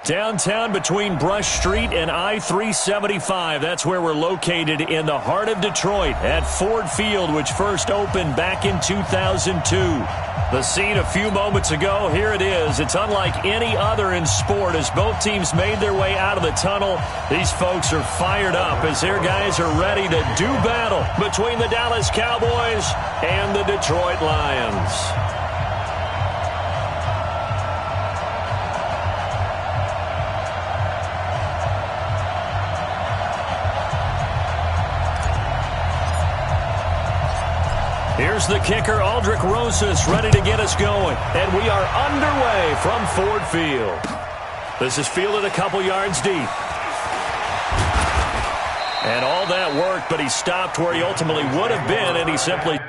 Downtown between Brush Street and I-375. That's where we're located in the heart of Detroit at Ford Field, which first opened back in 2002. The scene a few moments ago, here it is. It's unlike any other in sport as both teams made their way out of the tunnel. These folks are fired up as their guys are ready to do battle between the Dallas Cowboys and the Detroit Lions. Here's the kicker, Aldrich Rosas, ready to get us going. And we are underway from Ford Field. This is fielded a couple yards deep. And all that work, but he stopped where he ultimately would have been, and he simply...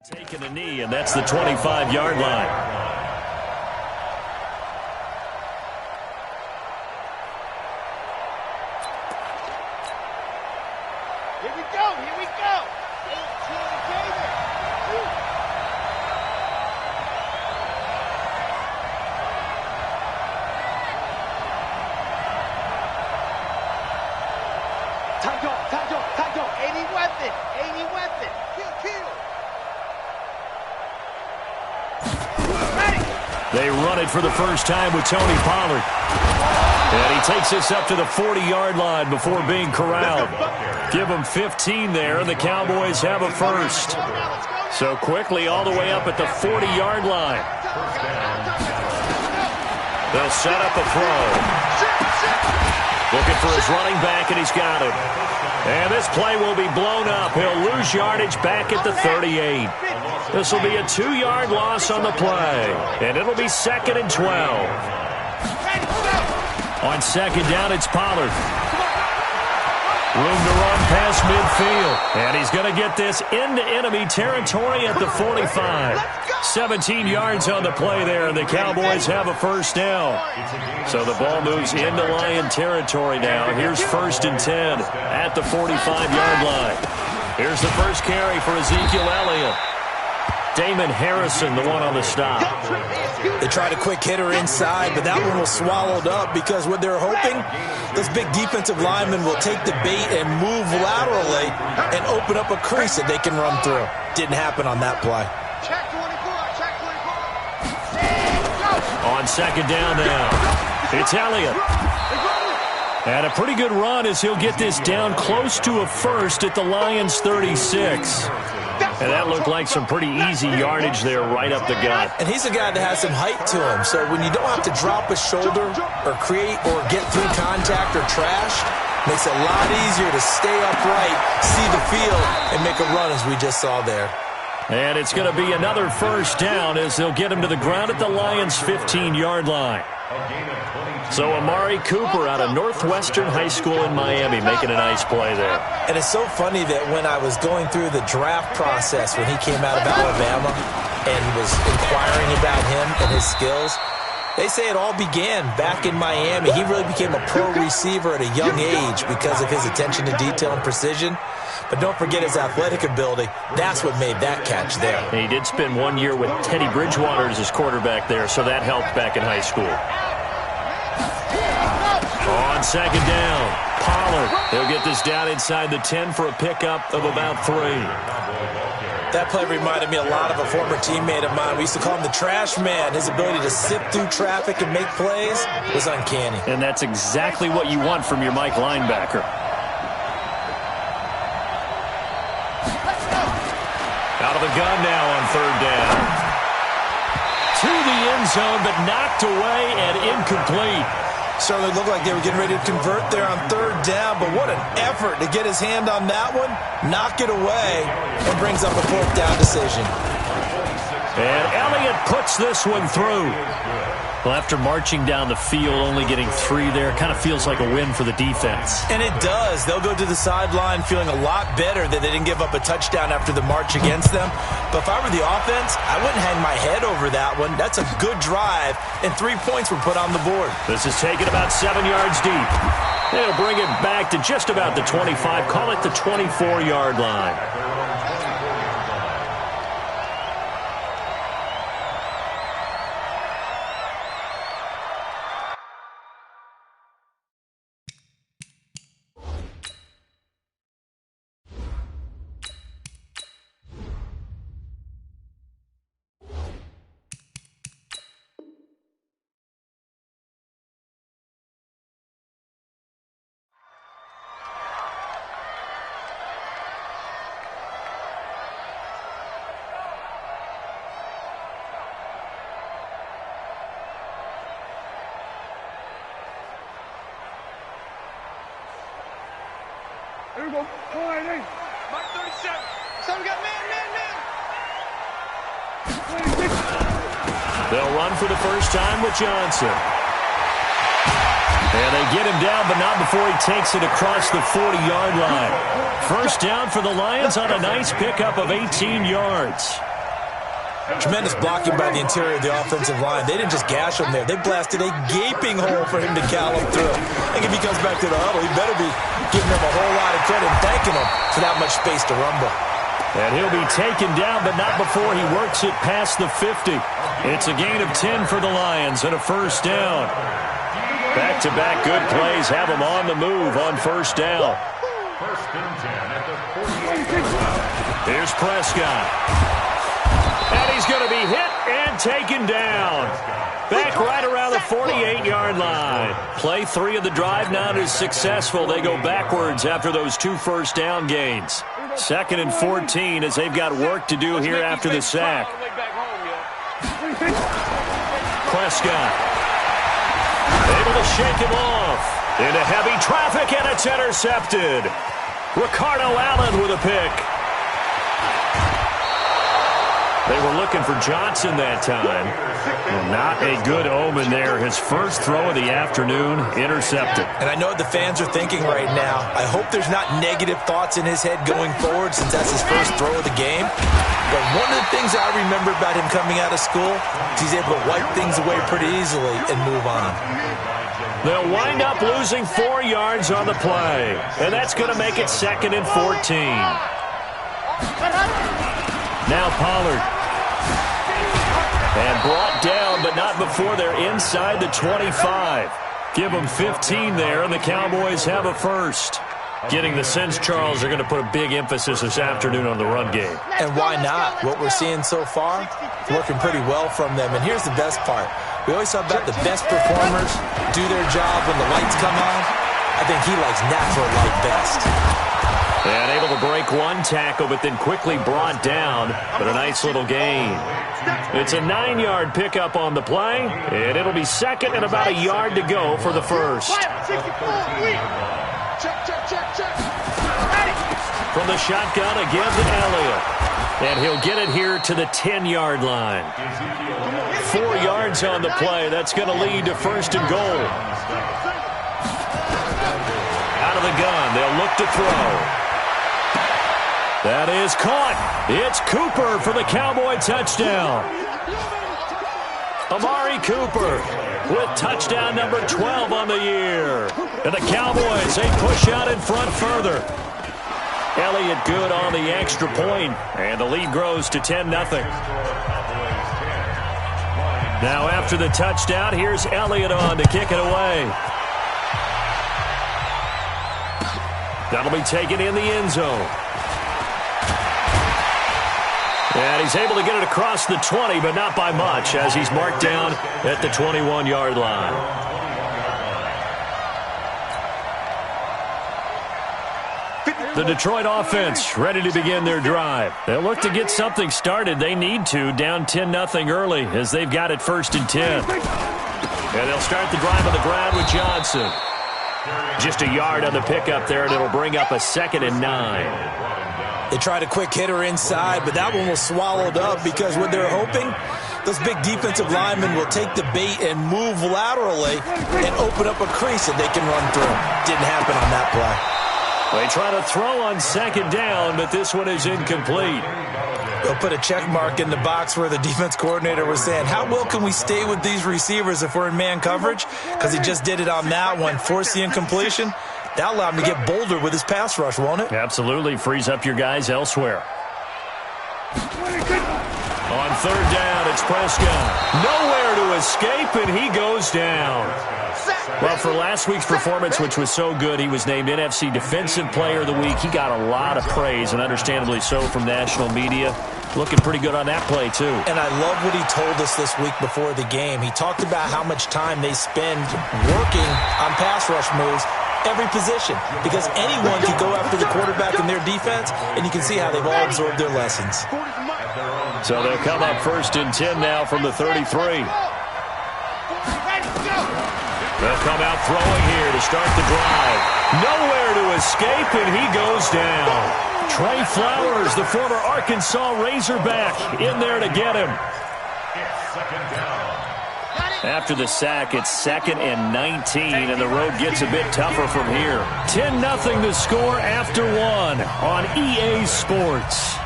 Taking a knee, and that's the 25-yard line. Here we go, here we go. 18 David. Time go. 80 weapon. Kill. They run it for the first time with Tony Pollard. And he takes us up to the 40-yard line before being corralled. Give them 15 there, and the Cowboys have a first. So quickly all the way up at the 40-yard line. They'll set up a throw. Looking for his running back, and he's got him. And this play will be blown up. He'll lose yardage back at the 38. This will be a 2-yard loss on the play, and it'll be 2nd and 12. On second down, it's Pollard. Room to run past midfield, and he's going to get this into enemy territory at the 45. 17 yards on the play there, and the Cowboys have a first down. So the ball moves into Lion territory now. Here's 1st and 10 at the 45-yard line. Here's the first carry for Ezekiel Elliott. Damon Harrison, the one on the stop. They tried a quick hitter inside, but that one was swallowed up because what they're hoping, those big defensive linemen will take the bait and move laterally and open up a crease that they can run through. Didn't happen on that play. Check 24. On second down now, it's Elliott. And a pretty good run as he'll get this down close to a first at the Lions' 36. And that looked like some pretty easy yardage there right up the gut. And he's a guy that has some height to him, so when you don't have to drop a shoulder or create or get through contact or trash, makes it a lot easier to stay upright, see the field, and make a run as we just saw there. And it's going to be another first down as they'll get him to the ground at the Lions' 15-yard line. So Amari Cooper out of Northwestern High School in Miami making a nice play there. And it's so funny that when I was going through the draft process when he came out of Alabama and was inquiring about him and his skills, they say it all began back in Miami. He really became a pro receiver at a young age because of his attention to detail and precision. But don't forget his athletic ability. That's what made that catch there. And he did spend 1 year with Teddy Bridgewater as his quarterback there, so that helped back in high school. On second down, Pollard. He'll get this down inside the 10 for a pickup of about 3. That play reminded me a lot of a former teammate of mine. We used to call him the trash man. His ability to sift through traffic and make plays was uncanny. And that's exactly what you want from your Mike linebacker. Out of the gun now on third down. To the end zone, but knocked away and incomplete. Certainly looked like they were getting ready to convert there on third down, but what an effort to get his hand on that one, knock it away, and brings up a fourth down decision. And Elliott puts this one through. Well, after marching down the field, only getting 3 there, kind of feels like a win for the defense. And it does. They'll go to the sideline feeling a lot better that they didn't give up a touchdown after the march against them. But if I were the offense, I wouldn't hang my head over that one. That's a good drive, and 3 points were put on the board. This is taken about 7 yards deep. They'll bring it back to just about the 25. Call it the 24-yard line. Here we go. Mark 37. Someone got man. They'll run for the first time with Johnson. And they get him down, but not before he takes it across the 40-yard line. First down for the Lions on a nice pickup of 18 yards. Tremendous blocking by the interior of the offensive line. They didn't just gash him there. They blasted a gaping hole for him to gallop through. I think if he comes back to the huddle, he better be giving him a whole lot of credit and thanking him for that much space to rumble. And he'll be taken down, but not before he works it past the 50. It's a gain of 10 for the Lions and a first down. Back-to-back good plays have them on the move on first down. Here's Prescott. And he's going to be hit and taken down. Back right around the 48-yard line. Play 3 of the drive now is successful. They go backwards after those 2 first down gains. 2nd and 14 as they've got work to do here after the sack. Prescott able to shake him off into heavy traffic, and it's intercepted. Ricardo Allen with a pick. They were looking for Johnson that time. Not a good omen there. His first throw of the afternoon intercepted. And I know what the fans are thinking right now. I hope there's not negative thoughts in his head going forward since that's his first throw of the game. But one of the things I remember about him coming out of school is he's able to wipe things away pretty easily and move on. They'll wind up losing 4 yards on the play. And that's going to make it 2nd and 14. Now Pollard. And brought down, but not before they're inside the 25. Give them 15 there, and the Cowboys have a first. Getting the sense, Charles, are going to put a big emphasis this afternoon on the run game. And why not? What we're seeing so far, working pretty well from them. And here's the best part. We always talk about the best performers do their job when the lights come on. I think he likes natural light best. And able to break one tackle, but then quickly brought down. But a nice little gain. It's a 9-yard pickup on the play, and it'll be 2nd and about a yard to go for the first. From the shotgun again to Elliott. And he'll get it here to the 10-yard line. 4 yards on the play. That's going to lead to 1st and goal. Out of the gun. They'll look to throw. That is caught. It's Cooper for the Cowboy touchdown. Amari Cooper with touchdown number 12 on the year. And the Cowboys, they push out in front further. Elliott good on the extra point, and the lead grows to 10-0. Now after the touchdown, here's Elliott on to kick it away. That'll be taken in the end zone. And he's able to get it across the 20, but not by much, as he's marked down at the 21-yard line. The Detroit offense ready to begin their drive. They'll look to get something started. They need to, down 10-0 early as they've got it 1st and 10. And they'll start the drive on the ground with Johnson. Just a yard on the pickup there, and it'll bring up a 2nd and 9. They tried a quick hitter inside, but that one was swallowed up because what they're hoping, those big defensive linemen will take the bait and move laterally and open up a crease that they can run through. Didn't happen on that play. They try to throw on 2nd down, but this one is incomplete. They'll put a check mark in the box where the defense coordinator was saying, how well can we stay with these receivers if we're in man coverage? Because he just did it on that one, forced the incompletion. That allowed him to get bolder with his pass rush, won't it? Absolutely. Frees up your guys elsewhere. On 3rd down, it's Prescott. Nowhere to escape, and he goes down. Well, for last week's performance, which was so good, he was named NFC Defensive Player of the Week. He got a lot of praise, and understandably so, from national media. Looking pretty good on that play, too. And I love what he told us this week before the game. He talked about how much time they spend working on pass rush moves, every position, because anyone can go after the quarterback in their defense, and you can see how they've all absorbed their lessons. So they'll come up 1st and 10 now from the 33. They'll come out throwing here to start the drive. Nowhere to escape, and he goes down. Trey Flowers, the former Arkansas Razorback, in there to get him. After the sack, it's 2nd and 19, and the road gets a bit tougher from here. 10-0 the score after 1 on EA Sports.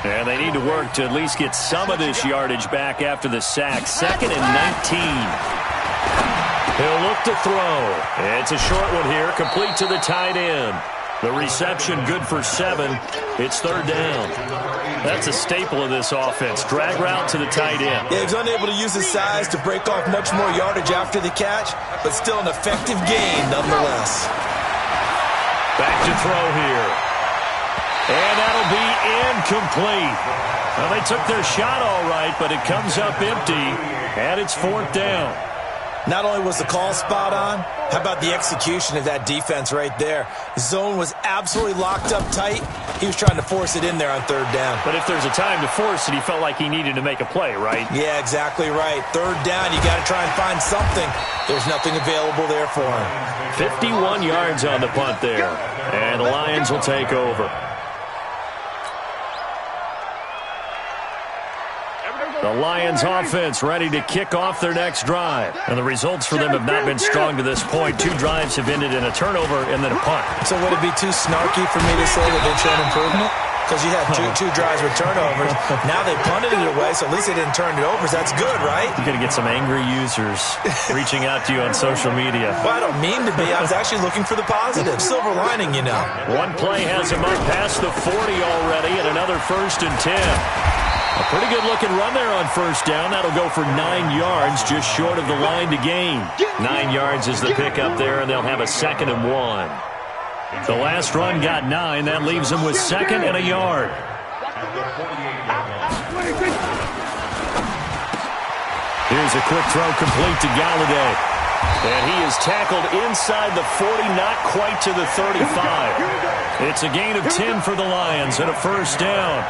And they need to work to at least get some of this yardage back after the sack. 2nd and 19. He'll look to throw. It's a short one here, complete to the tight end. The reception good for 7. It's 3rd down. That's a staple of this offense. Drag route to the tight end. Yeah, he's unable to use his size to break off much more yardage after the catch, but still an effective gain nonetheless. Back to throw here. And that'll be incomplete. Well, they took their shot all right, but it comes up empty, and it's 4th down. Not only was the call spot on, how about the execution of that defense right there? Zone was absolutely locked up tight. He was trying to force it in there on 3rd down. But if there's a time to force it, he felt like he needed to make a play, right? Yeah, exactly right. 3rd down, you got to try and find something. There's nothing available there for him. 51 yards on the punt there, and the Lions will take over. The Lions offense ready to kick off their next drive. And the results for them have not been strong to this point. 2 drives have ended in a turnover and then a punt. So would it be too snarky for me to say that they've shown improvement? Because you had two drives with turnovers. Now they punted it away, so at least they didn't turn it over. So that's good, right? You're going to get some angry users reaching out to you on social media. Well, I don't mean to be. I was actually looking for the positive. Silver lining, you know. One play has him up past the 40 already, and another 1st and 10. A pretty good-looking run there on 1st down. That'll go for 9 yards, just short of the line to gain. 9 yards is the pickup there, and they'll have a 2nd and 1. The last run got 9. That leaves them with 2nd and a yard. Here's a quick throw complete to Galladay. And he is tackled inside the 40, not quite to the 35. It's a gain of 10 for the Lions and a 1st down.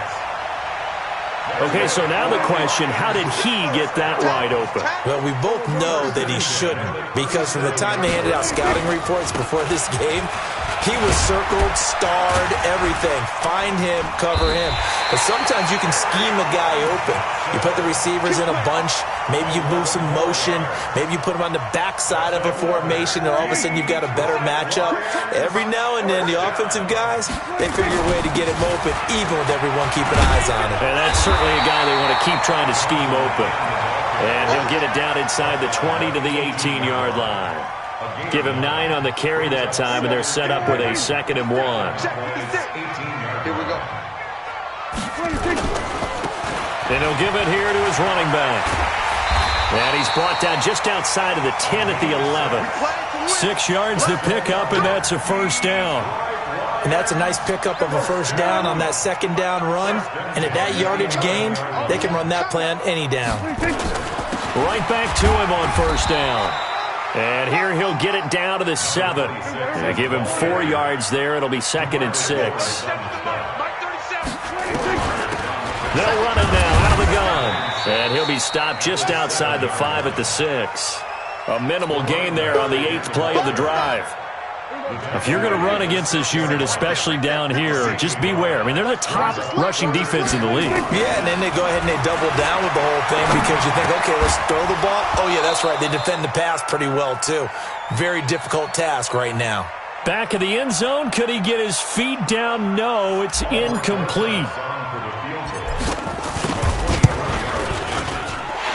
Okay, so now the question, how did he get that wide open? Well, we both know that he shouldn't, because from the time they handed out scouting reports before this game, he was circled, starred, everything. Find him, cover him. But sometimes you can scheme a guy open. You put the receivers in a bunch. Maybe you move some motion. Maybe you put them on the backside of a formation, and all of a sudden you've got a better matchup. Every now and then, the offensive guys, they figure a way to get him open, even with everyone keeping eyes on him. And that's certainly a guy they want to keep trying to scheme open. And he'll get it down inside the 20 to the 18-yard line. Give him 9 on the carry that time, and they're set up with a 2nd and 1. Here we go. And he'll give it here to his running back. And he's brought down just outside of the 10 at the 11. 6 yards to pick up, and that's a 1st down. And that's a nice pickup of a 1st down on that 2nd down run. And at that yardage gained, they can run that play on any down. Right back to him on 1st down. And here he'll get it down to the 7. They give him 4 yards there. It'll be 2nd and 6. They'll run it now out of the gun. And he'll be stopped just outside the 5 at the 6. A minimal gain there on the 8th play of the drive. If you're going to run against this unit, especially down here, just beware. I mean, they're the top rushing defense in the league. Yeah, and then they go ahead and they double down with the whole thing because you think, okay, let's throw the ball. Oh, yeah, that's right. They defend the pass pretty well, too. Very difficult task right now. Back of the end zone. Could he get his feet down? No, it's incomplete.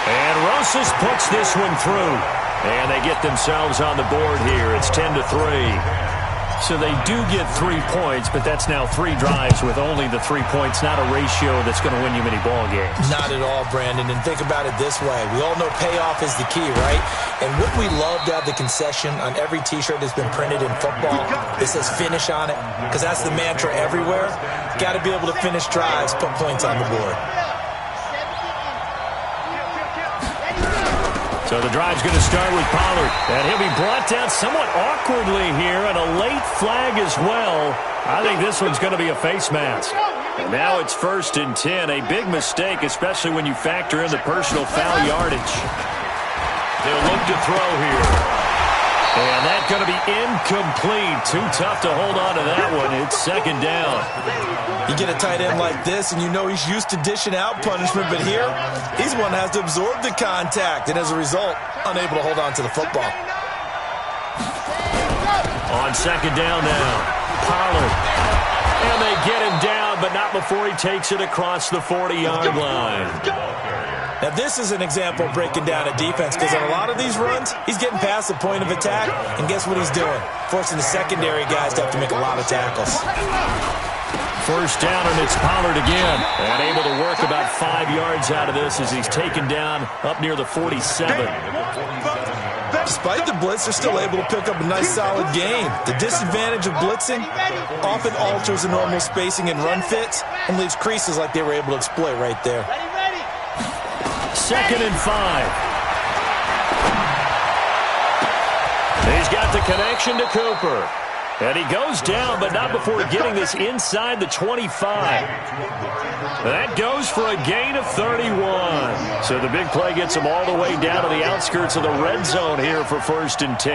And Rosas puts this one through. And they get themselves on the board here. It's 10-3. So they do get 3 points, but that's now 3 drives with only the 3 points, not a ratio that's going to win you many ball games. Not at all, Brandon. And think about it this way. We all know payoff is the key, right? And wouldn't we love to have the concession on every T-shirt that's been printed in football that says finish on it? Because that's the mantra everywhere. Got to be able to finish drives, put points on the board. So the drive's going to start with Pollard. And he'll be brought down somewhat awkwardly here, and a late flag as well. I think this one's going to be a face mask. And now it's 1st and 10. A big mistake, especially when you factor in the personal foul yardage. They'll look to throw here. And that's going to be incomplete. Too tough to hold on to that one. It's 2nd down. You get a tight end like this, and you know he's used to dishing out punishment, but here, he's one that has to absorb the contact, and as a result, unable to hold on to the football. On 2nd down now, Pollard. And they get him down, but not before he takes it across the 40-yard line. Now, this is an example of breaking down a defense because on a lot of these runs, he's getting past the point of attack, and guess what he's doing? Forcing the secondary guys to have to make a lot of tackles. 1st down, and it's Pollard again. And able to work about 5 yards out of this as he's taken down up near the 47. Despite the blitz, they're still able to pick up a nice, solid gain. The disadvantage of blitzing often alters the normal spacing and run fits and leaves creases like they were able to exploit right there. 2nd and 5. He's got the connection to Cooper. And he goes down, but not before getting this inside the 25. That goes for a gain of 31. So the big play gets him all the way down to the outskirts of the red zone here for 1st and 10.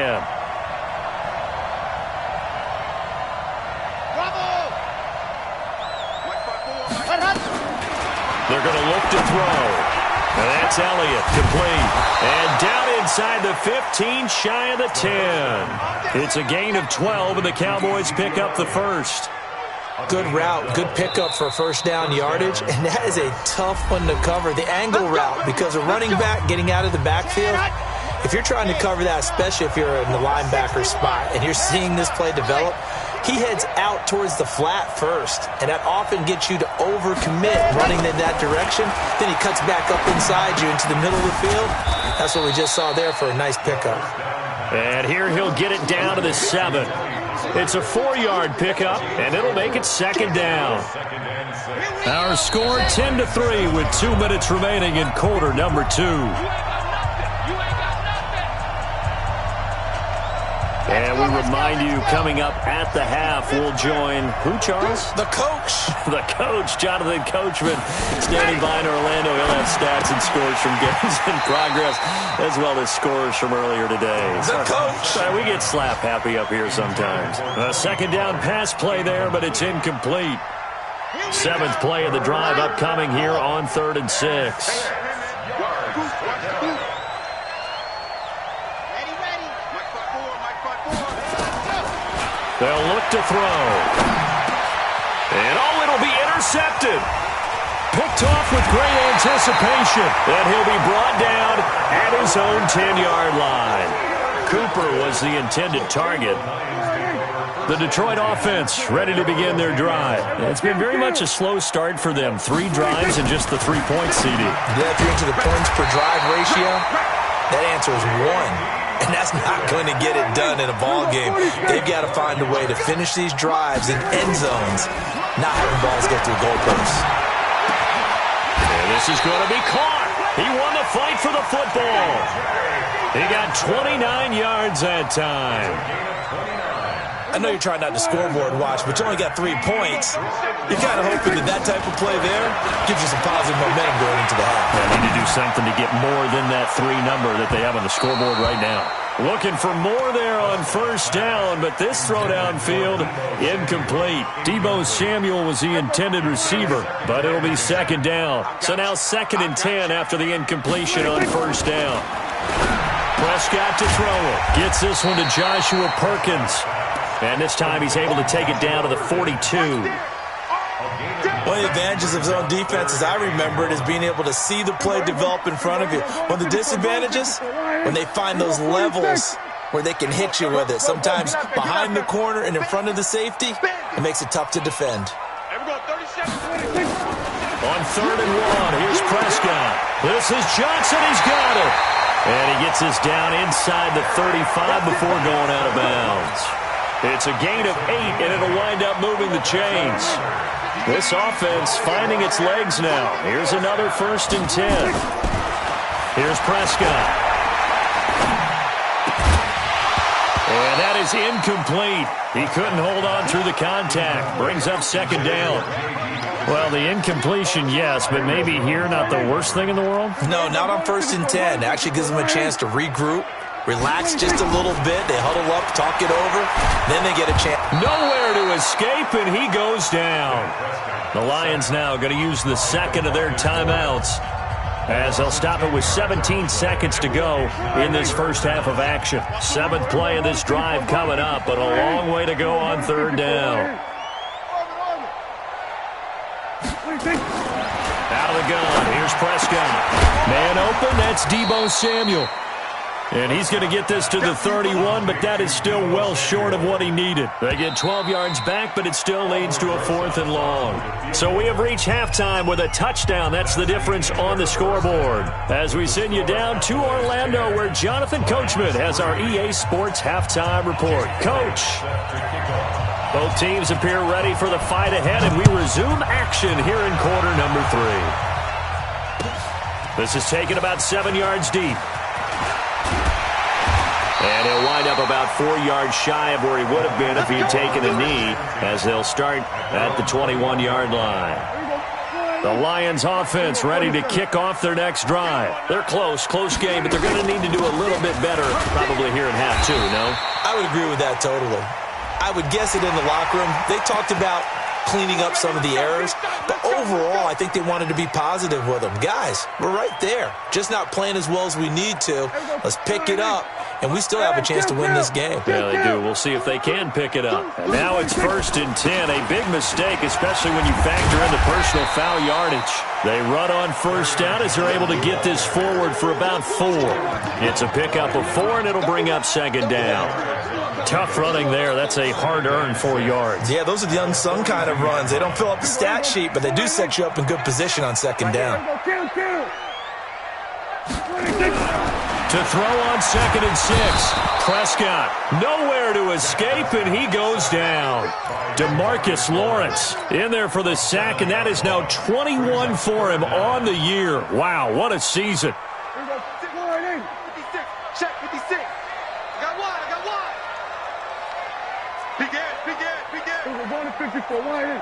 They're going to look to throw. And that's Elliott, complete. And down inside the 15, shy of the 10. It's a gain of 12, and the Cowboys pick up the 1st. Good route, good pickup for 1st down yardage, and that is a tough one to cover, the angle route, because a running back getting out of the backfield, if you're trying to cover that, especially if you're in the linebacker spot, and you're seeing this play develop, he heads out towards the flat first, and that often gets you to overcommit running in that direction. Then he cuts back up inside you into the middle of the field. That's what we just saw there for a nice pickup. And here he'll get it down to the 7. It's a 4-yard pickup, and it'll make it 2nd down. Our score 10-3 with 2 minutes remaining in quarter number 2. And we remind you, coming up at the half, we'll join who, Charles? The coach. The coach, Jonathan Coachman, standing by in Orlando. He'll have stats and scores from games in progress, as well as scores from earlier today. The coach. We get slap happy up here sometimes. A 2nd down pass play there, but it's incomplete. 7th play of the drive upcoming here on 3rd and 6. They'll look to throw. And it'll be intercepted. Picked off with great anticipation. And he'll be brought down at his own 10-yard line. Cooper was the intended target. The Detroit offense ready to begin their drive. It's been very much a slow start for them. 3 drives and just the 3 points, CD. Yeah, if you're into the points per drive ratio, that answer is 1. And that's not going to get it done in a ball game. They've got to find a way to finish these drives in end zones, not having balls go through goalposts. And this is going to be caught. He won the fight for the football. He got 29 yards that time. I know you're trying not to scoreboard watch, but you only got 3 points. You're kind of hoping that that type of play there gives you some positive momentum going into the half. They need to do something to get more than that 3 number that they have on the scoreboard right now. Looking for more there on first down, but this throw downfield, incomplete. Deebo Samuel was the intended receiver, but it'll be second down. So now 2nd and 10 after the incompletion on first down. Prescott to throw it. Gets this one to Joshua Perkins. And this time he's able to take it down to the 42. One of the advantages of zone defense, as I remember it, is being able to see the play develop in front of you. One of the disadvantages, when they find those levels where they can hit you with it. Sometimes behind the corner and in front of the safety, it makes it tough to defend. On 3rd and 1, here's Prescott. This is Johnson. He's got it. And he gets this down inside the 35 before going out of bounds. It's a gain of 8, and it'll wind up moving the chains. This offense finding its legs now. Here's another 1st and 10. Here's Prescott. And that is incomplete. He couldn't hold on through the contact. Brings up 2nd down. Well, the incompletion, yes, but maybe here not the worst thing in the world? No, not on 1st and 10. It actually gives them a chance to regroup, relax just a little bit. They huddle up, talk it over, then they get a chance. Nowhere to escape, and he goes down. The Lions now going to use the 2nd of their timeouts as they'll stop it with 17 seconds to go in this first half of action. 7th play of this drive coming up, but a long way to go on 3rd down. Out of the gun, here's Prescott. Man open, that's Deebo Samuel. And he's going to get this to the 31, but that is still well short of what he needed. They get 12 yards back, but it still leads to a 4th and long. So we have reached halftime with a touchdown. That's the difference on the scoreboard. As we send you down to Orlando, where Jonathan Coachman has our EA Sports halftime report. Coach. Both teams appear ready for the fight ahead, and we resume action here in quarter number 3. This is taken about 7 yards deep. And he'll wind up about 4 yards shy of where he would have been if he had taken a knee, as they'll start at the 21-yard line. The Lions offense ready to kick off their next drive. They're close game, but they're going to need to do a little bit better probably here in half 2, no? I would agree with that totally. I would guess it in the locker room. They talked about cleaning up some of the errors, but overall, I think they wanted to be positive with them. Guys, we're right there. Just not playing as well as we need to. Let's pick it up, and we still have a chance to win this game. Yeah, they do. We'll see if they can pick it up. And now it's 1st and 10. A big mistake, especially when you factor in the personal foul yardage. They run on first down as they're able to get this forward for about 4. It's a pickup of 4, and it'll bring up 2nd down. Tough running there. That's a hard-earned 4 yards. Yeah, those are the unsung kind of runs. They don't fill up the stat sheet, but they do set you up in good position on 2nd down. To throw on 2nd and 6. Prescott, nowhere to escape, and he goes down. DeMarcus Lawrence in there for the sack, and that is now 21 for him on the year. Wow, what a season. Check 56. I got one. We're going to 54. Wide in.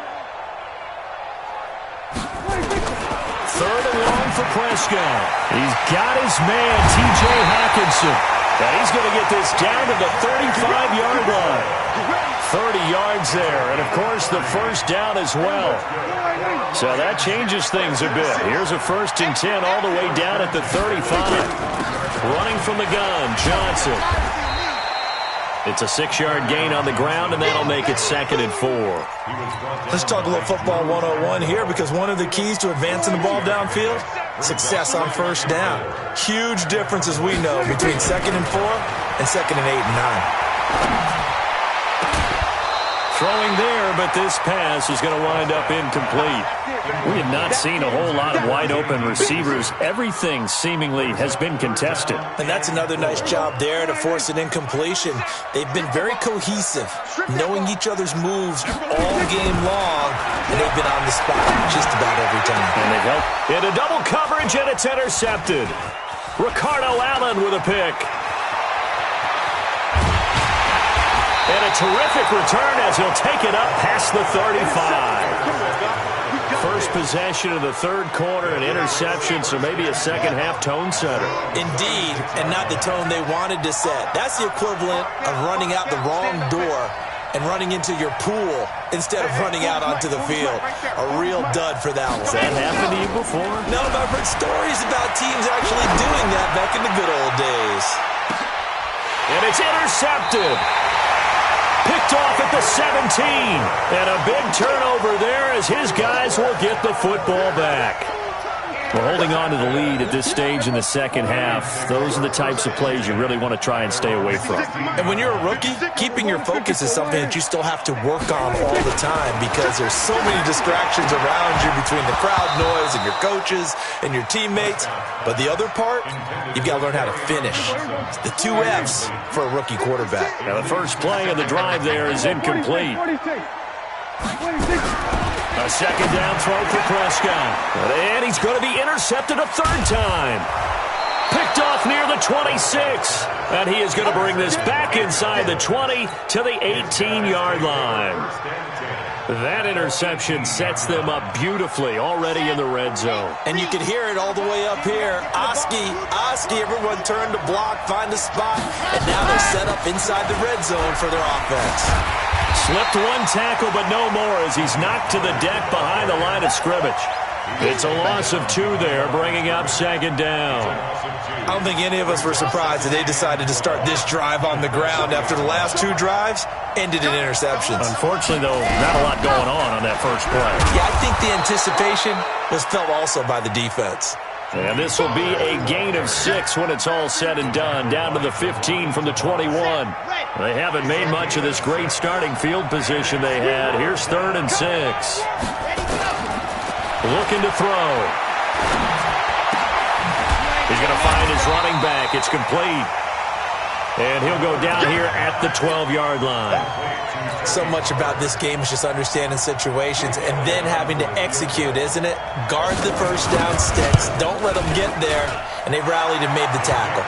3rd and long for Prescott. He's got his man, T.J. Hawkinson. And he's going to get this down to the 35-yard line. 30 yards there, and of course the first down as well. So that changes things a bit. Here's a 1st and 10 all the way down at the 35. Running from the gun, Johnson. It's a 6-yard gain on the ground, and that'll make it 2nd and 4. Let's talk a little football 101 here, because one of the keys to advancing the ball downfield, success on first down. Huge difference, as we know, between 2nd and 4 and 2nd and 8 and 9. Throwing there, but this pass is going to wind up incomplete. We have not seen a whole lot of wide-open receivers. Everything seemingly has been contested. And that's another nice job there to force an incompletion. They've been very cohesive, knowing each other's moves all game long, and they've been on the spot just about every time. And they help in a double coverage, and it's intercepted. Ricardo Allen with a pick. And a terrific return as he'll take it up past the 35. First possession of the third quarter, an interception, so maybe a second-half tone setter. Indeed, and not the tone they wanted to set. That's the equivalent of running out the wrong door and running into your pool instead of running out onto the field. A real dud for that one. Has that happened to you before? No, but I've heard stories about teams actually doing that back in the good old days. And it's intercepted. Picked off at the 17. And a big turnover there as his guys will get the football back. We're holding on to the lead at this stage in the second half. Those are the types of plays you really want to try and stay away from. And when you're a rookie, keeping your focus is something that you still have to work on all the time because there's so many distractions around you between the crowd noise and your coaches and your teammates. But the other part, you've got to learn how to finish. It's the 2 F's for a rookie quarterback. Now the first play of the drive there is incomplete. A second down throw for Prescott. And he's going to be intercepted a third time. Picked off near the 26. And he is going to bring this back inside the 20 to the 18-yard line. That interception sets them up beautifully already in the red zone. And you can hear it all the way up here. Oski, everyone turned to block, find a spot, and now they're set up inside the red zone for their offense. Slipped one tackle, but no more as he's knocked to the deck behind the line of scrimmage. It's a loss of 2 there, bringing up second down. I don't think any of us were surprised that they decided to start this drive on the ground after the last 2 drives ended in interceptions. Unfortunately, though, not a lot going on that first play. Yeah, I think the anticipation was felt also by the defense. And this will be a gain of 6 when it's all said and done, down to the 15 from the 21. They haven't made much of this great starting field position they had. Here's 3rd and 6. Looking to throw. He's going to find his running back. It's complete. And he'll go down here at the 12-yard line. So much about this game is just understanding situations and then having to execute, isn't it? Guard the first down sticks. Don't let them get there. And they rallied and made the tackle.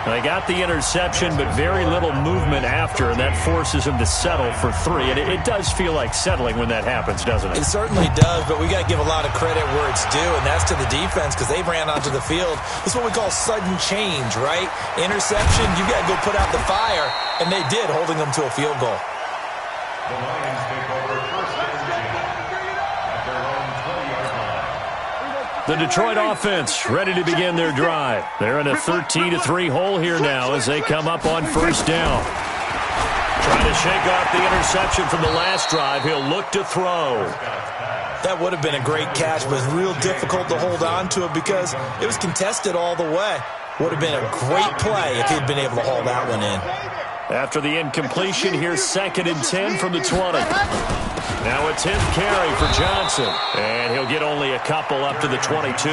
They got the interception, but very little movement after, and that forces them to settle for 3. And it does feel like settling when that happens, doesn't it? It certainly does, but we got to give a lot of credit where it's due, and that's to the defense because they ran onto the field. This is what we call sudden change, right? Interception, you got to go put out the fire, and they did, holding them to a field goal. The Detroit offense ready to begin their drive. They're in a 13-3 hole here now as they come up on first down. Trying to shake off the interception from the last drive. He'll look to throw. That would have been a great catch, but it's real difficult to hold on to it because it was contested all the way. Would have been a great play if he'd been able to haul that one in. After the incompletion, here's 2nd and 10 from the 20. Now a 10th carry for Johnson. And he'll get only a couple up to the 22.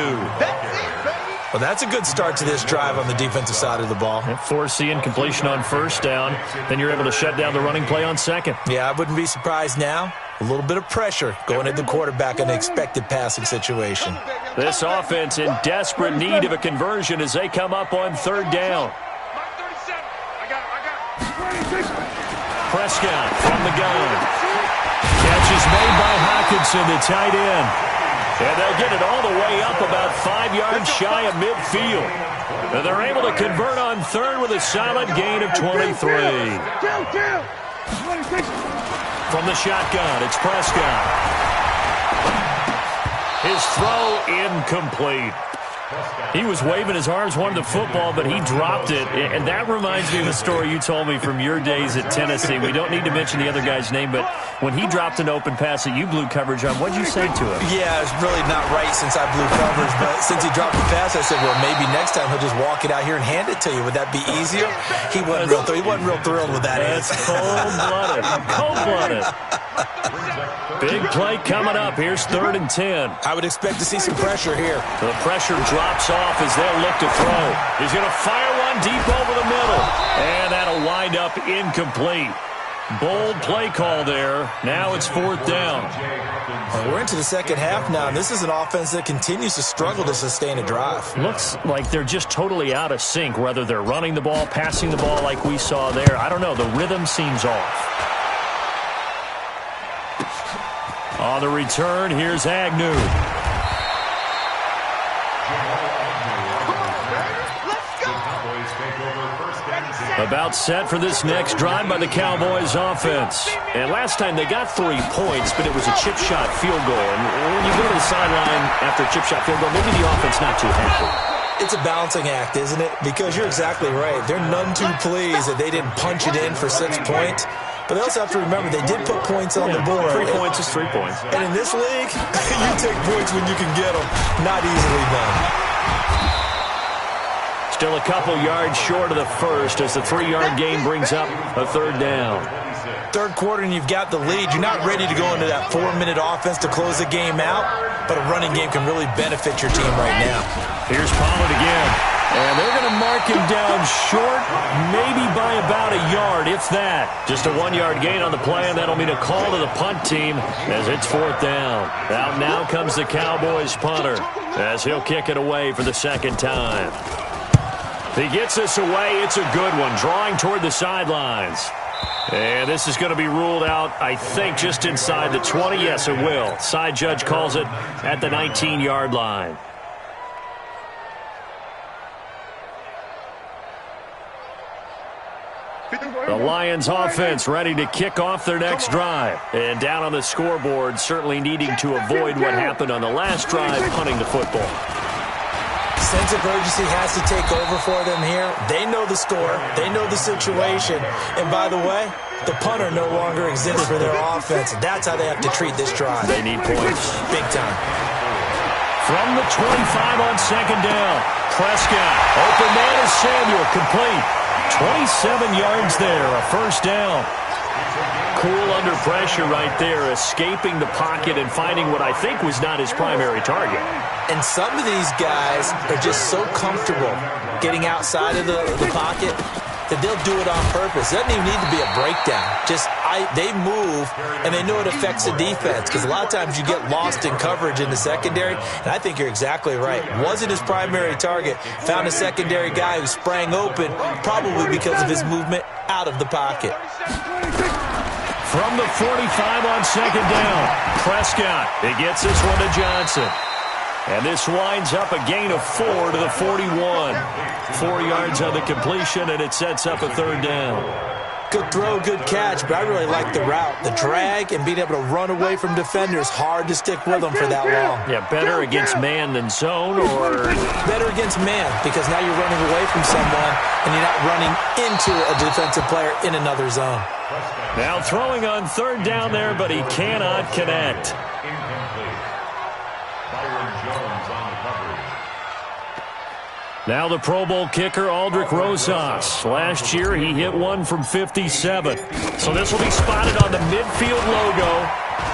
Well, that's a good start to this drive on the defensive side of the ball. Force the incompletion on first down. Then you're able to shut down the running play on second. Yeah, I wouldn't be surprised now. A little bit of pressure going at the quarterback in an expected passing situation. This offense in desperate need of a conversion as they come up on 3rd down. Prescott from the gun. Catch is made by Hockenson, the tight end. And they'll get it all the way up about 5 yards shy of midfield. And they're able to convert on 3rd with a solid gain of 23. From the shotgun, it's Prescott. His throw incomplete. He was waving his arms, wanted the football, but he dropped it. And that reminds me of a story you told me from your days at Tennessee. We don't need to mention the other guy's name, but when he dropped an open pass that you blew coverage on, what did you say to him? Yeah, it's really not right since I blew coverage, but since he dropped the pass, I said, well, maybe next time he'll just walk it out here and hand it to you. Would that be easier? He wasn't real thrilled with that. That's cold-blooded. Cold-blooded. Big play coming up. Here's 3rd and 10. I would expect to see some pressure here. The pressure drops off as they'll look to throw. He's going to fire one deep over the middle. And that'll wind up incomplete. Bold play call there. Now it's 4th down. We're into the second half now, and this is an offense that continues to struggle to sustain a drive. Looks like they're just totally out of sync, whether they're running the ball, passing the ball like we saw there. I don't know. The rhythm seems off. On the return, here's Agnew. About set for this next drive by the Cowboys offense. And last time they got 3 points, but it was a chip shot field goal. And when you go to the sideline after a chip shot field goal, maybe the offense not too happy. It's a balancing act, isn't it? Because you're exactly right. They're none too pleased that they didn't punch it in for 6 points. But they also have to remember they did put points on the board. 3 points is 3 points. And in this league, you take points when you can get them. Not easily done. Still a couple yards short of the first as the 3-yard gain brings up a 3rd down. Third quarter and you've got the lead. You're not ready to go into that 4-minute offense to close the game out, but a running game can really benefit your team right now. Here's Pollard again. And they're going to mark him down short, maybe by about a yard, if that. Just a 1-yard gain on the play, and that'll mean a call to the punt team as it's 4th down. Out now comes the Cowboys punter as he'll kick it away for the 2nd time. He gets this away. It's a good one, drawing toward the sidelines. And this is going to be ruled out, I think, just inside the 20. Yes, it will. Side judge calls it at the 19-yard line. The Lions offense ready to kick off their next drive. And down on the scoreboard, certainly needing to avoid what happened on the last drive, punting the football. Sense of urgency has to take over for them here. They know the score. They know the situation. And by the way, the punter no longer exists for their offense. That's how they have to treat this drive. They need points. Big time. From the 25 on 2nd down, Prescott. Open man is Samuel, complete. 27 yards there, a 1st down. Cool under pressure right there, escaping the pocket and finding what I think was not his primary target. And some of these guys are just so comfortable getting outside of the pocket that they'll do it on purpose. It doesn't even need to be a breakdown. They move, and they know it affects the defense because a lot of times you get lost in coverage in the secondary, and I think you're exactly right. Wasn't his primary target. Found a secondary guy who sprang open, probably because of his movement out of the pocket. From the 45 on 2nd down, Prescott. He gets this one to Johnson. And this winds up a gain of 4 to the 41. 4 yards on the completion, and it sets up a 3rd down. Good throw, good catch, but I really like the route. The drag and being able to run away from defenders, hard to stick with them for that long. Yeah, better against man than zone, or? Better against man, because now you're running away from someone, and you're not running into a defensive player in another zone. Now throwing on 3rd down there, but he cannot connect. Now the Pro Bowl kicker, Aldrick Rosas. Last year, he hit one from 57. So this will be spotted on the midfield logo.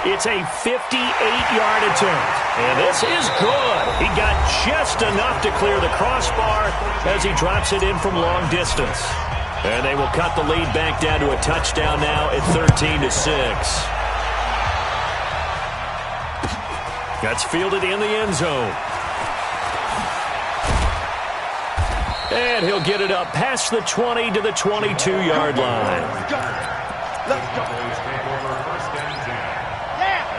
It's a 58-yard attempt. And this is good. He got just enough to clear the crossbar as he drops it in from long distance. And they will cut the lead back down to a touchdown now at 13-6. That's fielded in the end zone. And he'll get it up past the 20 to the 22-yard line.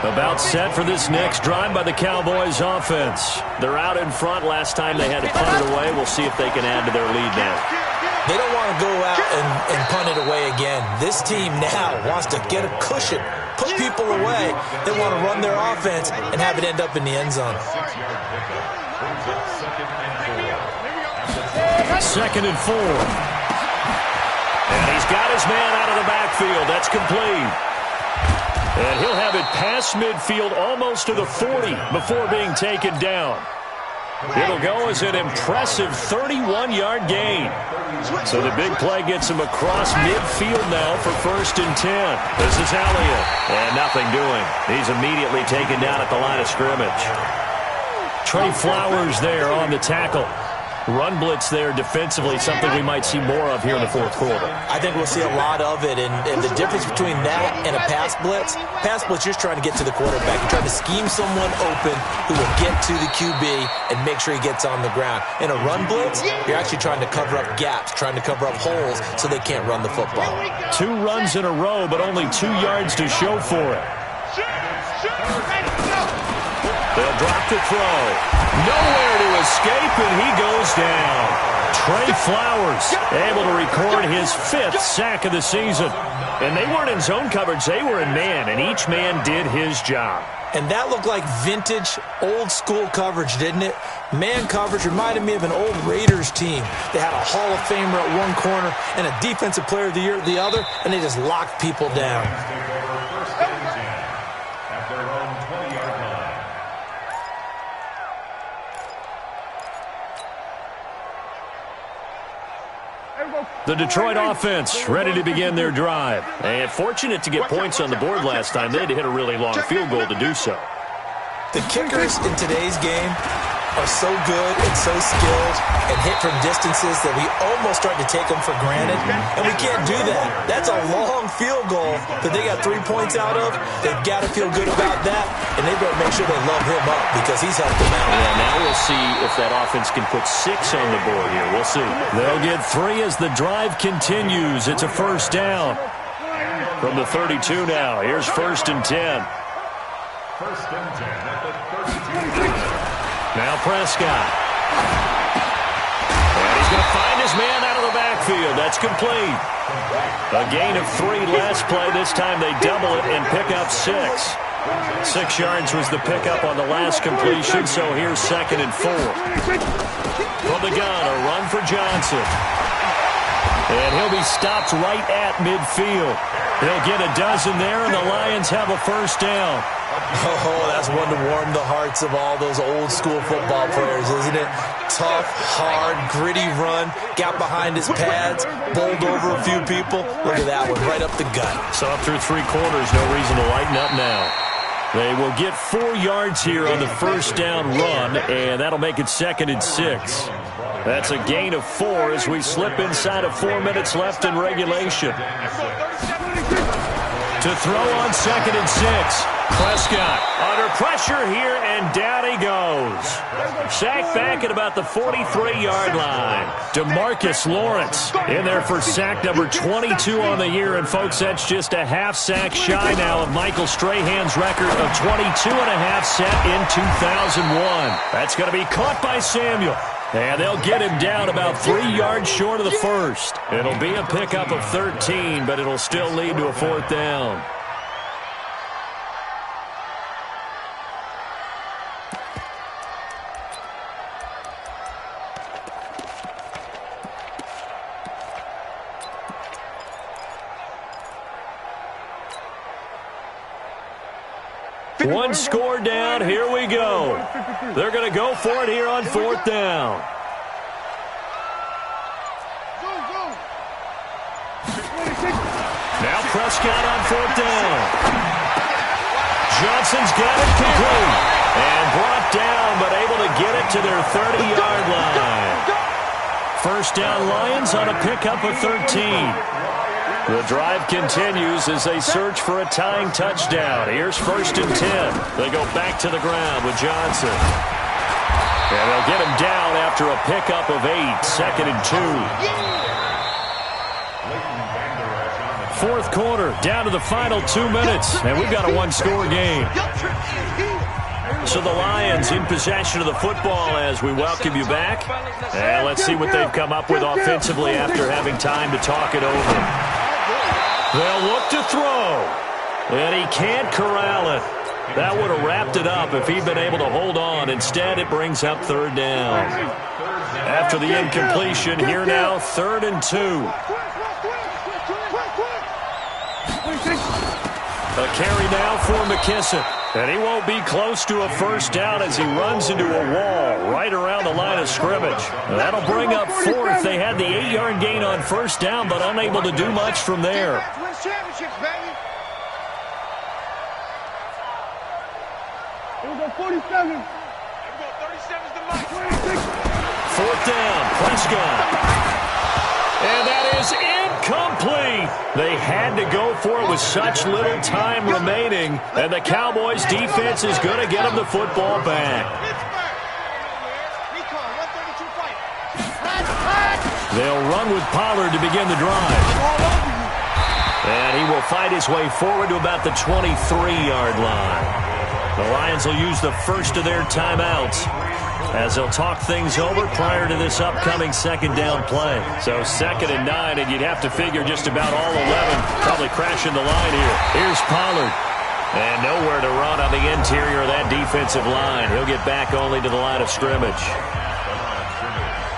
About set for this next drive by the Cowboys offense. They're out in front. Last time they had to punt it away. We'll see if they can add to their lead now. They don't want to go out and punt it away again. This team now wants to get a cushion, put people away. They want to run their offense and have it end up in the end zone. 2nd and 4. And he's got his man out of the backfield. That's complete. And he'll have it past midfield almost to the 40 before being taken down. It'll go as an impressive 31-yard gain. So the big play gets him across midfield now for 1st and 10. This is Elliott. And nothing doing. He's immediately taken down at the line of scrimmage. Trey Flowers there on the tackle. Run blitz there defensively, something we might see more of here in the fourth quarter. I think we'll see a lot of it, and the difference between that and a pass blitz, you're just trying to get to the quarterback. You're trying to scheme someone open who will get to the QB and make sure he gets on the ground. In a run blitz, you're actually trying to cover up gaps, trying to cover up holes so they can't run the football. 2 runs in a row, but only 2 yards to show for it. They'll drop the throw. Nowhere to escape, and he goes down. Trey Flowers able to record his 5th sack of the season. And they weren't in zone coverage. They were in man, and each man did his job. And that looked like vintage, old-school coverage, didn't it? Man coverage reminded me of an old Raiders team. They had a Hall of Famer at one corner and a Defensive Player of the Year at the other, and they just locked people down. The Detroit offense ready to begin their drive. And fortunate to get points on the board last time. They had to hit a really long field goal to do so. The kickers in today's game are so good and so skilled and hit from distances that we almost start to take them for granted, and we can't do that. That's a long field goal that they got 3 points out of. They've got to feel good about that, and they better make sure they love him up because he's helped them out. Yeah, now we'll see if that offense can put 6 on the board here. We'll see. They'll get 3 as the drive continues. It's a first down from the 32 now. Here's 1st and 10. First and 10 at the 32. Now Prescott. And he's going to find his man out of the backfield. That's complete. A gain of 3 last play. This time they double it and pick up 6. 6 yards was the pickup on the last completion, so here's 2nd and 4. From the gun, a run for Johnson. And he'll be stopped right at midfield. He'll get a dozen there, and the Lions have a first down. Oh, that's one to warm the hearts of all those old-school football players, isn't it? Tough, hard, gritty run, got behind his pads, bowled over a few people. Look at that one, right up the gut. So up through 3 quarters, no reason to lighten up now. They will get 4 yards here on the first down run, and that'll make it 2nd and 6. That's a gain of 4 as we slip inside of 4 minutes left in regulation. To throw on 2nd and 6. Prescott under pressure here, and down he goes. Sacked back at about the 43-yard line. DeMarcus Lawrence in there for sack number 22 on the year. And, folks, that's just a half sack shy now of Michael Strahan's record of 22.5 set in 2001. That's going to be caught by Samuel. And they'll get him down about 3 yards short of the first. It'll be a pickup of 13, but it'll still lead to a 4th down. One score down. Here we go. They're going to go for it here on 4th down. Now Prescott on 4th down. Johnson's got it complete. And brought down, but able to get it to their 30-yard line. First down Lions on a pickup of 13. The drive continues as they search for a tying touchdown. Here's 1st and 10. They go back to the ground with Johnson. And they'll get him down after a pickup of 8. 2nd and 2. Fourth quarter, down to the final 2 minutes. And we've got a 1-score game. So the Lions in possession of the football as we welcome you back. And let's see what they've come up with offensively after having time to talk it over. They'll look to throw, and he can't corral it. That would have wrapped it up if he'd been able to hold on. Instead, it brings up 3rd down. After the incompletion, here now, 3rd and 2. A carry now for McKissick. And he won't be close to a first down as he runs into a wall right around the line of scrimmage. That'll bring up 4th. They had the 8-yard gain on first down, but unable to do much from there. Championships, baby. Here we go, 47. Here we go, 37's the mark. fourth down. Prescott. And that is incomplete. They had to go for it with such little time remaining. And the Cowboys' defense is going to get them the football back. They'll run with Pollard to begin the drive. And he will fight his way forward to about the 23-yard line. The Lions will use the first of their timeouts as they'll talk things over prior to this upcoming second down play. So 2nd and 9, and you'd have to figure just about all 11 probably crashing the line here. Here's Pollard. And nowhere to run on the interior of that defensive line. He'll get back only to the line of scrimmage.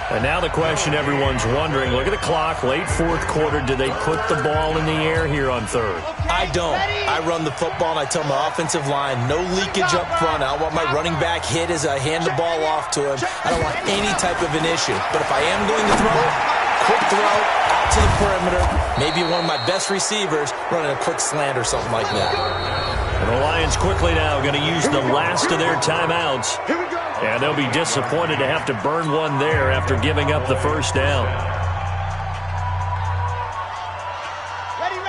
And now the question everyone's wondering, look at the clock, late fourth quarter, do they put the ball in the air here on third? I don't. I run the football, and I tell my offensive line, no leakage up front. I don't want my running back hit as I hand the ball off to him. I don't want any type of an issue. But if I am going to throw, quick throw, out to the perimeter, maybe one of my best receivers running a quick slant or something like that. And the Lions quickly now going to use the last of their timeouts. And they'll be disappointed to have to burn one there after giving up the first down.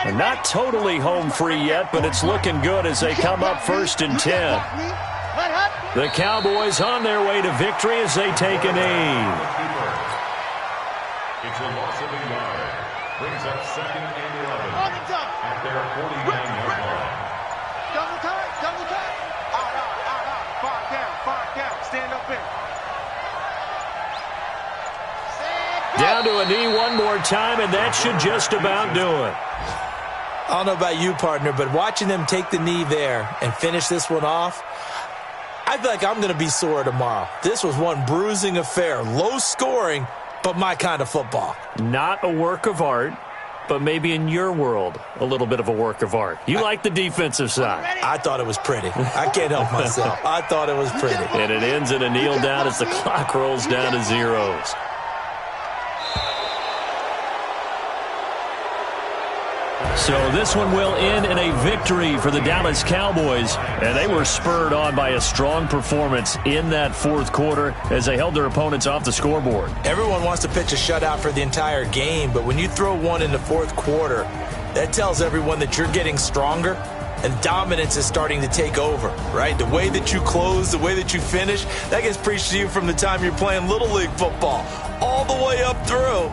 And not totally home free yet, but it's looking good as they come up 1st and 10. The Cowboys on their way to victory as they take a knee. It's a loss of a yard. Brings up 2nd and 11 at their 49-yard line. Double time, double time. Five down, stand up in. Down to a knee one more time, and that should just about do it. I don't know about you, partner, but watching them take the knee there and finish this one off, I feel like I'm going to be sore tomorrow. This was one bruising affair. Low scoring, but my kind of football. Not a work of art, but maybe in your world, a little bit of a work of art. You like the defensive side. I thought it was pretty. I can't help myself. I thought it was pretty. And it ends in a kneel down as the clock rolls down to zeros. So this one will end in a victory for the Dallas Cowboys, and they were spurred on by a strong performance in that fourth quarter as they held their opponents off the scoreboard. Everyone wants to pitch a shutout for the entire game, but when you throw one in the fourth quarter, that tells everyone that you're getting stronger and dominance is starting to take over, right? The way that you close, the way that you finish, that gets preached to you from the time you're playing Little League football all the way up through.